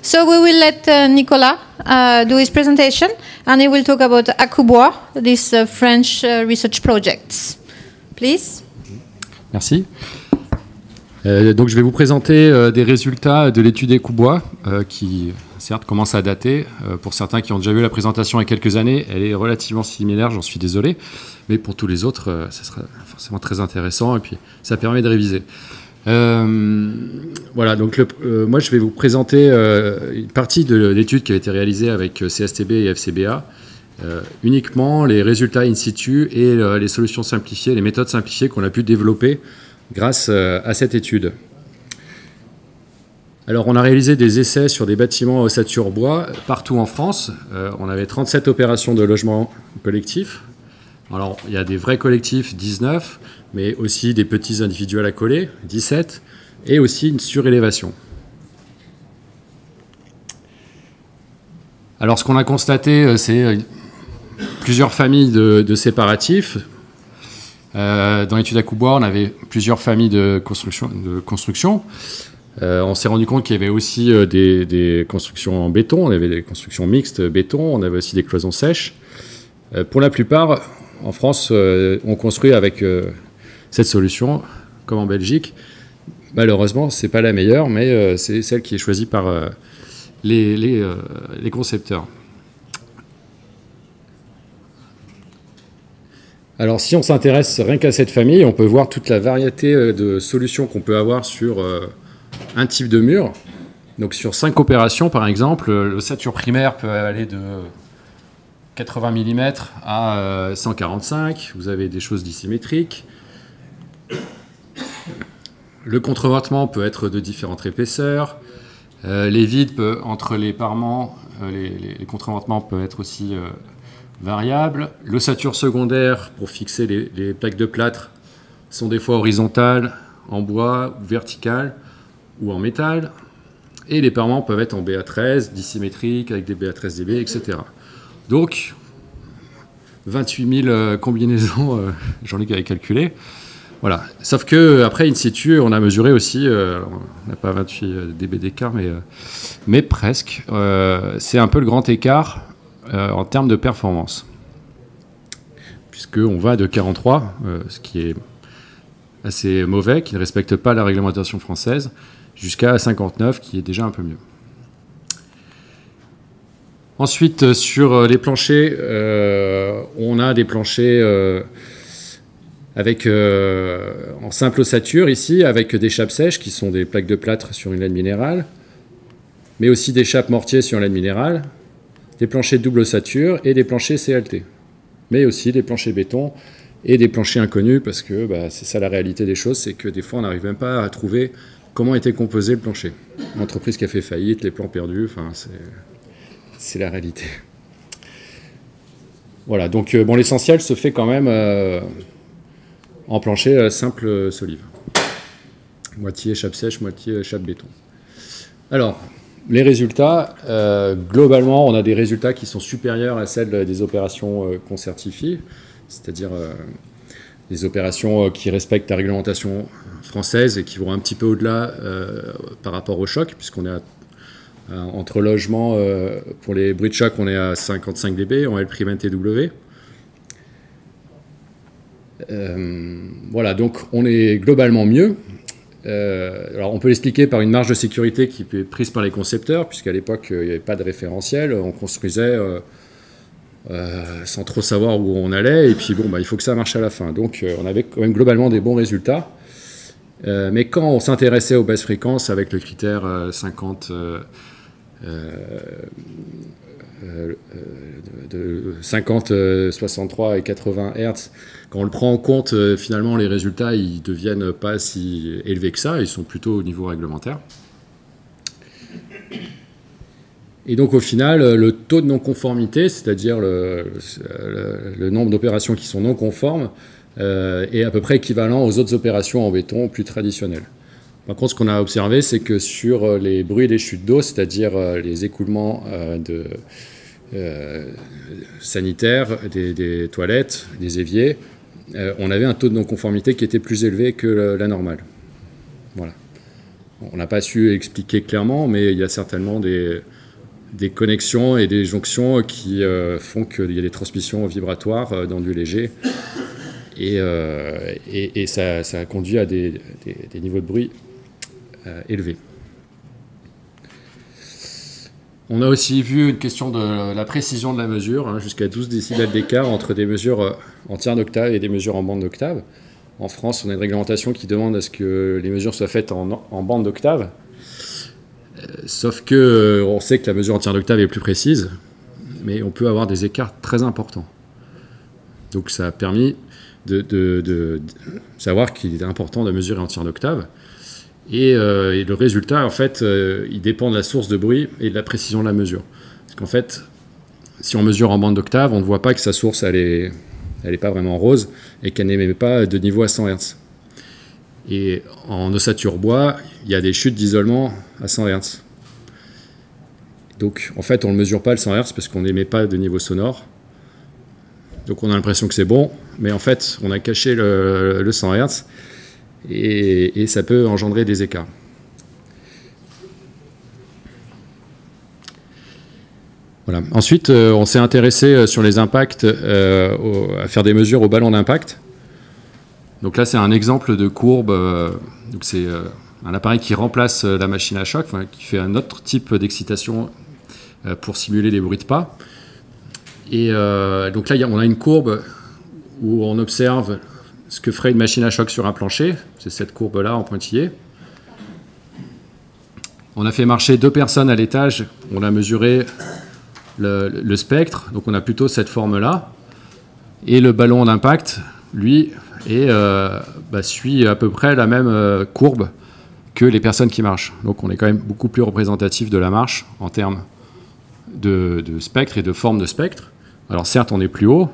So we will let Nicolas do his presentation, and he will talk about Accoubois, this French research projects. Please. Merci. Donc je vais vous présenter des résultats de l'étude Accoubois qui, certes, commence à dater. Pour certains qui ont déjà vu la présentation il y a quelques années, elle est relativement similaire, j'en suis désolé. Mais pour tous les autres, ça sera forcément très intéressant et puis ça permet de réviser. Voilà, donc moi je vais vous présenter une partie de l'étude qui a été réalisée avec CSTB et FCBA, uniquement les résultats in situ et les solutions simplifiées, les méthodes simplifiées qu'on a pu développer grâce à cette étude. Alors on a réalisé des essais sur des bâtiments ossature bois partout en France. On avait 37 opérations de logement collectif. Alors il y a des vrais collectifs, 19, mais aussi des petits individuels à coller, 17, et aussi une surélévation. Alors ce qu'on a constaté, c'est plusieurs familles de séparatifs. Dans l'étude Accoubois, on avait plusieurs familles de construction. On s'est rendu compte qu'il y avait aussi des constructions en béton, on avait des constructions mixtes béton, on avait aussi des cloisons sèches. Pour la plupart, en France, on construit avec cette solution, comme en Belgique. Malheureusement, ce n'est pas la meilleure, mais c'est celle qui est choisie par les concepteurs. Alors, si on s'intéresse rien qu'à cette famille, on peut voir toute la variété de solutions qu'on peut avoir sur un type de mur. Donc, sur 5 opérations, par exemple, l'ossature primaire peut aller de 80 mm à 145. Vous avez des choses dissymétriques. Le contrevêtement peut être de différentes épaisseurs. Les vides entre les parements, les contrevêtements peuvent être aussi variables. L'ossature secondaire pour fixer les plaques de plâtre sont des fois horizontales, en bois, ou verticales, ou en métal. Et les parements peuvent être en BA13, dissymétriques, avec des BA13DB, etc. Donc, 28 000 combinaisons, Jean-Luc avait calculé. Voilà. Sauf qu'après, in situ, on a mesuré aussi, on n'a pas 28 dB d'écart, mais presque. C'est un peu le grand écart en termes de performance. Puisqu'on va de 43, ce qui est assez mauvais, qui ne respecte pas la réglementation française, jusqu'à 59, qui est déjà un peu mieux. Ensuite, sur les planchers, on a des planchers avec, en simple ossature ici, avec des chapes sèches qui sont des plaques de plâtre sur une laine minérale, mais aussi des chapes mortiers sur une laine minérale, des planchers de double ossature et des planchers CLT, mais aussi des planchers béton et des planchers inconnus, parce que c'est ça la réalité des choses, c'est que des fois on n'arrive même pas à trouver comment était composé le plancher. L'entreprise qui a fait faillite, les plans perdus, enfin c'est la réalité. Voilà, donc bon, l'essentiel se fait quand même en plancher simple solive. Moitié chape sèche, moitié chape béton. Alors, les résultats, globalement, on a des résultats qui sont supérieurs à celles des opérations qu'on certifie, c'est-à-dire des opérations qui respectent la réglementation française et qui vont un petit peu au-delà par rapport au choc, puisqu'on est entre logements, pour les bruits de choc, on est à 55 dB, en L'1TW. Voilà, donc on est globalement mieux. Alors on peut l'expliquer par une marge de sécurité qui est prise par les concepteurs, puisqu'à l'époque il n'y avait pas de référentiel, on construisait sans trop savoir où on allait, et puis bon, il faut que ça marche à la fin. Donc on avait quand même globalement des bons résultats. Mais quand on s'intéressait aux basses fréquences avec le critère 50, 63 et 80 Hz, quand on le prend en compte, finalement les résultats ils ne deviennent pas si élevés que ça, ils sont plutôt au niveau réglementaire. Et donc au final, le taux de non-conformité, c'est-à-dire le nombre d'opérations qui sont non conformes, est à peu près équivalent aux autres opérations en béton plus traditionnelles. Par contre, ce qu'on a observé, c'est que sur les bruits des chutes d'eau, c'est-à-dire les écoulements sanitaires, des toilettes, des éviers, on avait un taux de non-conformité qui était plus élevé que la normale. Voilà. On n'a pas su expliquer clairement, mais il y a certainement des connexions et des jonctions qui font qu'il y a des transmissions vibratoires dans du léger. Et ça conduit à des niveaux de bruit élevés. On a aussi vu une question de la précision de la mesure, jusqu'à 12 décibels d'écart entre des mesures en tiers d'octave et des mesures en bande d'octave. En France, on a une réglementation qui demande à ce que les mesures soient faites en bande d'octave. Sauf qu'on sait que la mesure en tiers d'octave est plus précise, mais on peut avoir des écarts très importants. Donc ça a permis de savoir qu'il est important de mesurer en tiers d'octave. Et le résultat, en fait, il dépend de la source de bruit et de la précision de la mesure. Parce qu'en fait, si on mesure en bande d'octave, on ne voit pas que sa source, elle est pas vraiment rose et qu'elle n'émet pas de niveau à 100 Hz. Et en ossature bois, il y a des chutes d'isolement à 100 Hz. Donc, en fait, on ne mesure pas le 100 Hz parce qu'on n'émet pas de niveau sonore. Donc, on a l'impression que c'est bon, mais en fait, on a caché le 100 Hz. Et ça peut engendrer des écarts. Voilà. Ensuite, on s'est intéressé sur les impacts, à faire des mesures au ballon d'impact. Donc là, c'est un exemple de courbe. Donc c'est un appareil qui remplace la machine à choc, qui fait un autre type d'excitation pour simuler les bruits de pas. Et donc là, on a une courbe où on observe ce que ferait une machine à choc sur un plancher. C'est cette courbe-là en pointillé. On a fait marcher 2 personnes à l'étage. On a mesuré le spectre. Donc on a plutôt cette forme-là. Et le ballon d'impact, lui, suit à peu près la même courbe que les personnes qui marchent. Donc on est quand même beaucoup plus représentatif de la marche en termes de spectre et de forme de spectre. Alors certes, on est plus haut,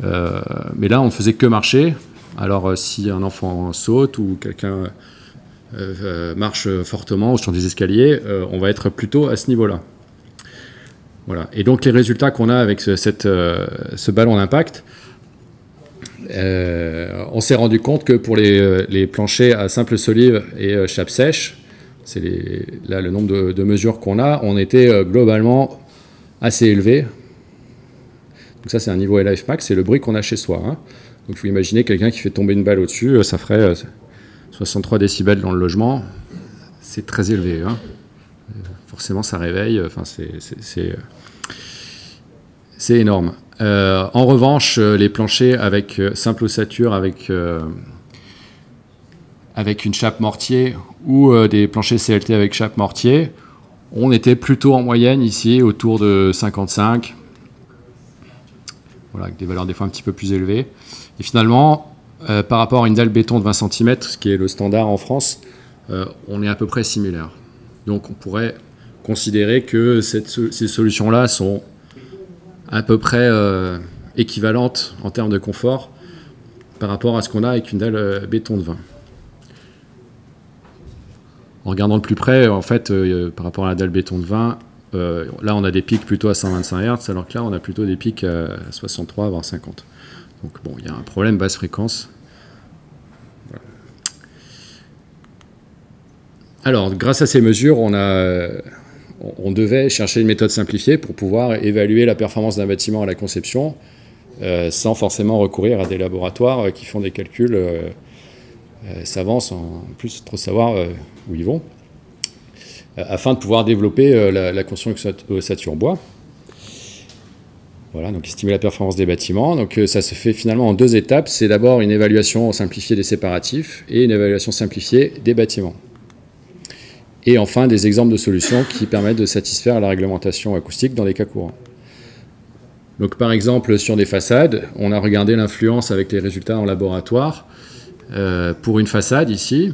mais là, on ne faisait que marcher. Alors, si un enfant saute ou quelqu'un marche fortement sur des escaliers, on va être plutôt à ce niveau-là. Voilà. Et donc, les résultats qu'on a avec ce ballon d'impact, on s'est rendu compte que pour les planchers à simple solive et chape sèche, c'est là le nombre de mesures qu'on a, on était globalement assez élevé. Donc ça, c'est un niveau LF max, c'est le bruit qu'on a chez soi. Donc, vous imaginez quelqu'un qui fait tomber une balle au-dessus, ça ferait 63 décibels dans le logement. C'est très élevé. Forcément, ça réveille. Enfin, c'est énorme. En revanche, les planchers avec simple ossature, avec une chape mortier ou des planchers CLT avec chape mortier, on était plutôt en moyenne ici autour de 55. Voilà, avec des valeurs des fois un petit peu plus élevées. Et finalement, par rapport à une dalle béton de 20 cm, ce qui est le standard en France, on est à peu près similaire. Donc on pourrait considérer que ces solutions-là sont à peu près équivalentes en termes de confort par rapport à ce qu'on a avec une dalle béton de 20. En regardant de plus près, en fait, par rapport à la dalle béton de 20, là, on a des pics plutôt à 125 Hz, alors que là, on a plutôt des pics à 63, voire 50. Donc, bon, il y a un problème basse fréquence. Voilà. Alors, grâce à ces mesures, on devait chercher une méthode simplifiée pour pouvoir évaluer la performance d'un bâtiment à la conception, sans forcément recourir à des laboratoires qui font des calculs savants, sans plus trop savoir où ils vont, afin de pouvoir développer la construction ossature bois. Voilà, donc estimer la performance des bâtiments. Donc ça se fait finalement en 2 étapes. C'est d'abord une évaluation simplifiée des séparatifs et une évaluation simplifiée des bâtiments. Et enfin, des exemples de solutions qui permettent de satisfaire la réglementation acoustique dans les cas courants. Donc par exemple, sur des façades, on a regardé l'influence avec les résultats en laboratoire. Pour une façade ici,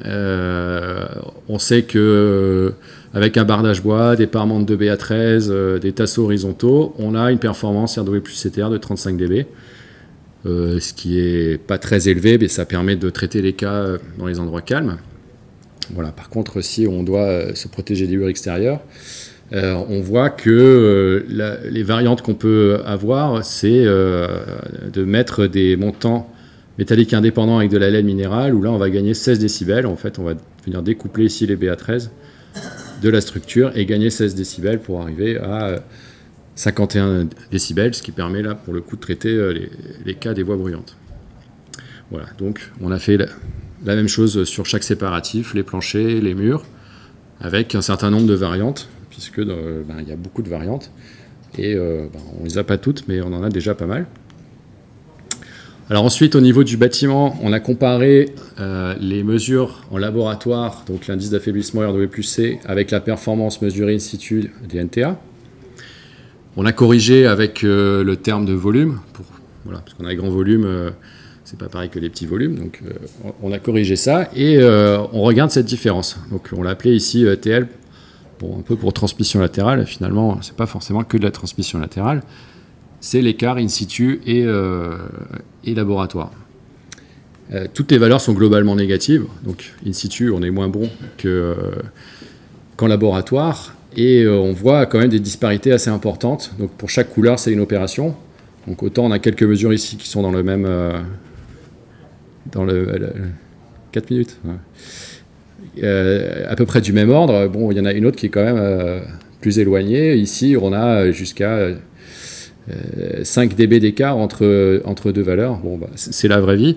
on sait que avec un bardage bois, des parements de 2BA13, des tasseaux horizontaux, on a une performance RW plus CTR de 35 dB, ce qui n'est pas très élevé, mais ça permet de traiter les cas dans les endroits calmes. Voilà. Par contre, si on doit se protéger des murs extérieurs, on voit que les variantes qu'on peut avoir, c'est de mettre des montants métallique indépendant avec de la laine minérale, où là, on va gagner 16 décibels. En fait, on va venir découpler ici les BA13 de la structure et gagner 16 décibels pour arriver à 51 décibels, ce qui permet là, pour le coup, de traiter les cas des voix bruyantes. Voilà, donc on a fait la même chose sur chaque séparatif, les planchers, les murs, avec un certain nombre de variantes, puisque il y a beaucoup de variantes, et on ne les a pas toutes, mais on en a déjà pas mal. Alors ensuite, au niveau du bâtiment, on a comparé les mesures en laboratoire, donc l'indice d'affaiblissement RW+C, avec la performance mesurée in situ des NTA. On a corrigé avec le terme de volume, parce qu'on a des grands volumes, c'est pas pareil que les petits volumes, donc on a corrigé ça, et on regarde cette différence. Donc on l'a appelé ici TL, un peu pour transmission latérale. Finalement, c'est pas forcément que de la transmission latérale, c'est l'écart in situ et laboratoire. Toutes les valeurs sont globalement négatives, donc in situ on est moins bon qu'en laboratoire, et on voit quand même des disparités assez importantes. Donc pour chaque couleur c'est une opération, donc autant on a quelques mesures ici qui sont dans le même 4 minutes, à peu près du même ordre. Bon, il y en a une autre qui est quand même plus éloignée. Ici on a jusqu'à 5 dB d'écart entre deux valeurs. Bon, c'est la vraie vie.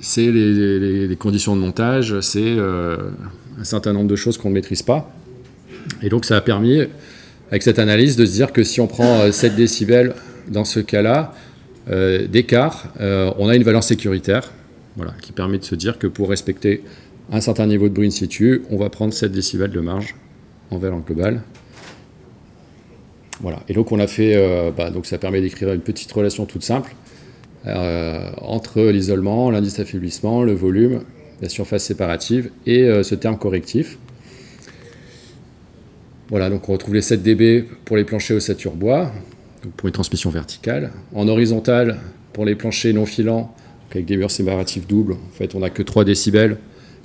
C'est les conditions de montage, c'est un certain nombre de choses qu'on ne maîtrise pas. Et donc ça a permis, avec cette analyse, de se dire que si on prend 7 décibels dans ce cas-là, d'écart, on a une valeur sécuritaire, voilà, qui permet de se dire que pour respecter un certain niveau de bruit in situ, on va prendre 7 décibels de marge en valeur globale. Voilà. Et donc on a fait, donc ça permet d'écrire une petite relation toute simple entre l'isolement, l'indice d'affaiblissement, le volume, la surface séparative et ce terme correctif. Voilà, donc on retrouve les 7 dB pour les planchers ossature bois, donc pour une transmission verticale. En horizontal, pour les planchers non filants, avec des murs séparatifs doubles, en fait on n'a que 3 décibels,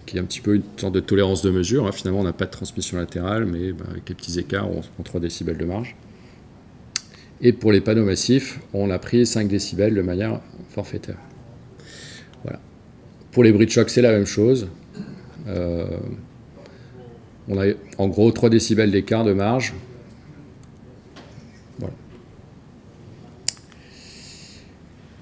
qui est un petit peu une sorte de tolérance de mesure. Finalement on n'a pas de transmission latérale, mais avec les petits écarts, on prend 3 décibels de marge. Et pour les panneaux massifs, on a pris 5 décibels de manière forfaitaire. Voilà. Pour les bridge shocks, c'est la même chose. On a en gros 3 décibels d'écart de marge. Voilà.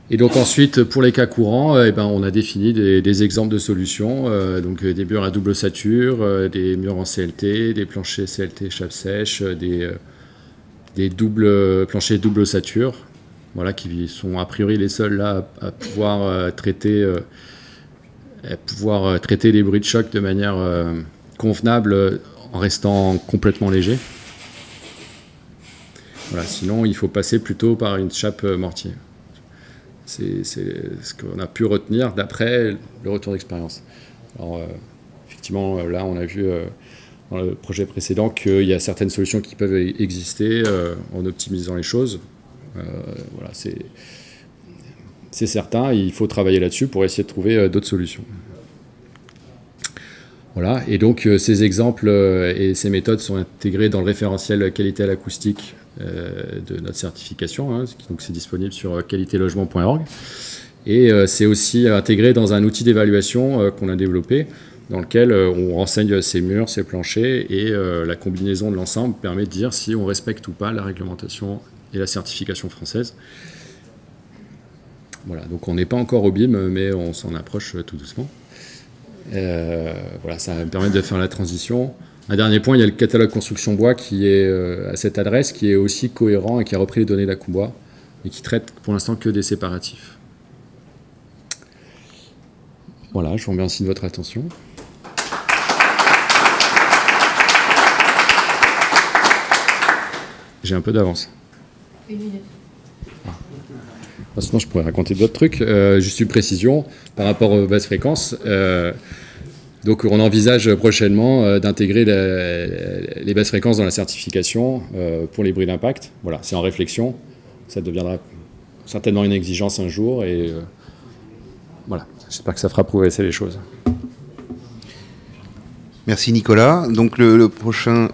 Et donc ensuite, pour les cas courants, on a défini des exemples de solutions, donc des murs à double ossature, des murs en CLT, des planchers CLT chape sèche, des planchers double ossature, voilà, qui sont a priori les seuls là à pouvoir traiter les bruits de choc de manière convenable en restant complètement léger. Voilà, sinon il faut passer plutôt par une chape mortier. C'est ce qu'on a pu retenir d'après le retour d'expérience. Alors effectivement là on a vu dans le projet précédent qu'il y a certaines solutions qui peuvent exister en optimisant les choses. Voilà, c'est certain, il faut travailler là-dessus pour essayer de trouver d'autres solutions. Voilà, et donc ces exemples et ces méthodes sont intégrés dans le référentiel qualité à l'acoustique de notre certification, donc c'est disponible sur qualitélogement.org, et c'est aussi intégré dans un outil d'évaluation qu'on a développé, dans lequel on renseigne ses murs, ses planchers, et la combinaison de l'ensemble permet de dire si on respecte ou pas la réglementation et la certification française. Voilà, donc on n'est pas encore au BIM, mais on s'en approche tout doucement. Voilà, ça va me permettre de faire la transition. Un dernier point, il y a le catalogue construction bois qui est à cette adresse, qui est aussi cohérent et qui a repris les données d'Akubois et qui traite pour l'instant que des séparatifs. Voilà, je vous remercie de votre attention. J'ai un peu d'avance. Une minute. Sinon, je pourrais raconter d'autres trucs. Juste une précision par rapport aux basses fréquences. Donc, on envisage prochainement d'intégrer les basses fréquences dans la certification pour les bruits d'impact. Voilà, c'est en réflexion. Ça deviendra certainement une exigence un jour. Et voilà, j'espère que ça fera progresser les choses. Merci Nicolas. Donc, le prochain